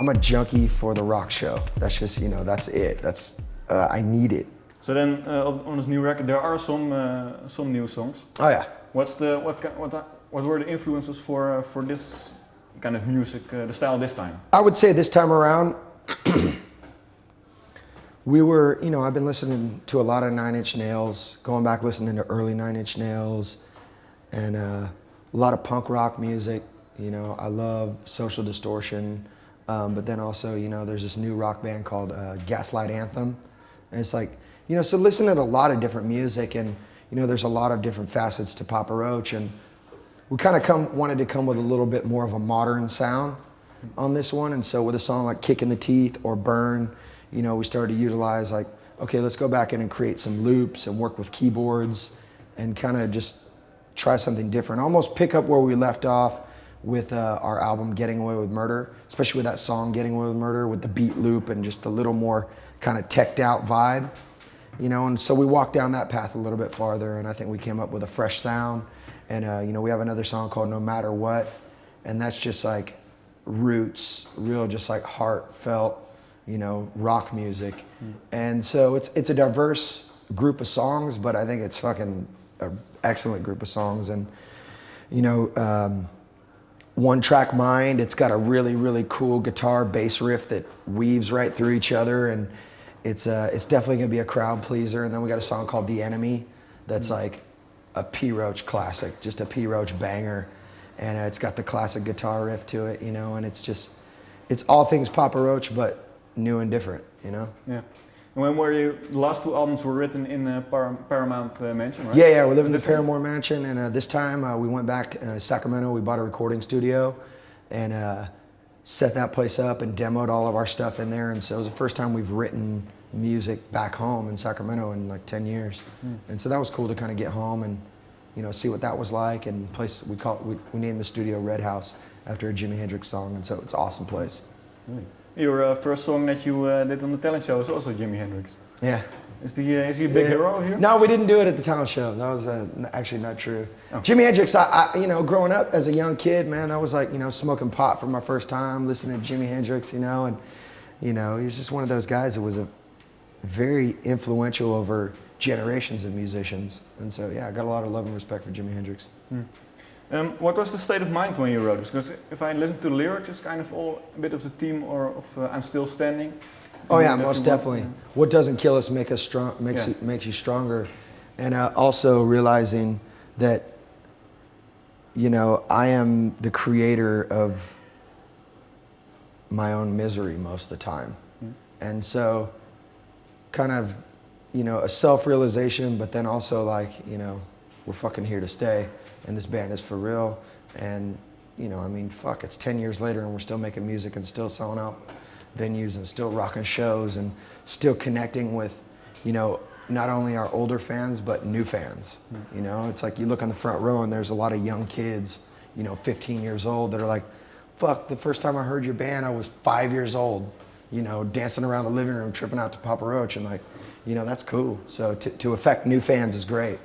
I'm a junkie for the rock show. That's just, you know, that's it. I need it. So then on this new record, there are some new songs. Oh yeah. What were the influences for this kind of music, the style this time? I would say this time around, we were, you know, I've been listening to a lot of Nine Inch Nails, going back listening to early Nine Inch Nails, and a lot of punk rock music. You know, I love Social Distortion, but then also, you know, there's this new rock band called Gaslight Anthem, and it's like, you know, so listening to a lot of different music, and you know, there's a lot of different facets to Papa Roach, and we kind of wanted to come with a little bit more of a modern sound on this one, and so with a song like Kick in the Teeth or Burn, you know, we started to utilize like, okay, let's go back in and create some loops and work with keyboards and kind of just try something different. Almost pick up where we left off with our album Getting Away with Murder, especially with that song Getting Away with Murder, with the beat loop and just a little more kind of teched out vibe, you know, and so we walked down that path a little bit farther, and I think we came up with a fresh sound. And you know, we have another song called No Matter What, and that's just like roots, real just like heartfelt, you know, rock music. And so it's a diverse group of songs, but I think it's fucking an excellent group of songs. And you know, One Track Mind, it's got a really, really cool guitar bass riff that weaves right through each other, and it's definitely gonna be a crowd pleaser. And then we got a song called The Enemy that's like a P. Roach classic, just a P. Roach banger, and it's got the classic guitar riff to it, you know, and it's all things Papa Roach, but new and different, you know? Yeah. And when were you, the last two albums were written in Paramount Mansion, right? Yeah, we live in the Paramore Mansion, and this time we went back Sacramento, we bought a recording studio, and set that place up and demoed all of our stuff in there, and so it was the first time we've written music back home in Sacramento in like 10 years. And so that was cool to kind of get home and, you know, see what that was like, and we named the studio Red House after a Jimi Hendrix song, and so it's an awesome place. Really? Your first song that you did on the talent show is also Jimi Hendrix. Yeah. Is he a big hero of you? No, we didn't do it at the talent show. That was actually not true. Oh. Jimi Hendrix, you know, growing up as a young kid, man, I was like, you know, smoking pot for my first time, listening to Jimi Hendrix, you know, and, you know, he was just one of those guys that was very influential over generations of musicians. And so, yeah, I got a lot of love and respect for Jimi Hendrix. What was the state of mind when you wrote this? Because if I listen to the lyrics, it's kind of all a bit of the theme of I'm Still Standing. Oh yeah, most definitely. What doesn't kill us makes you stronger. And also realizing that, you know, I am the creator of my own misery most of the time. And so kind of, you know, a self-realization, but then also like, you know, we're fucking here to stay, and this band is for real. And, you know, I mean, fuck, it's 10 years later and we're still making music and still selling out venues and still rocking shows and still connecting with, you know, not only our older fans, but new fans. You know, it's like you look on the front row and there's a lot of young kids, you know, 15 years old that are like, fuck, the first time I heard your band, I was 5 years old, you know, dancing around the living room, tripping out to Papa Roach, and like, you know, that's cool. So to affect new fans is great.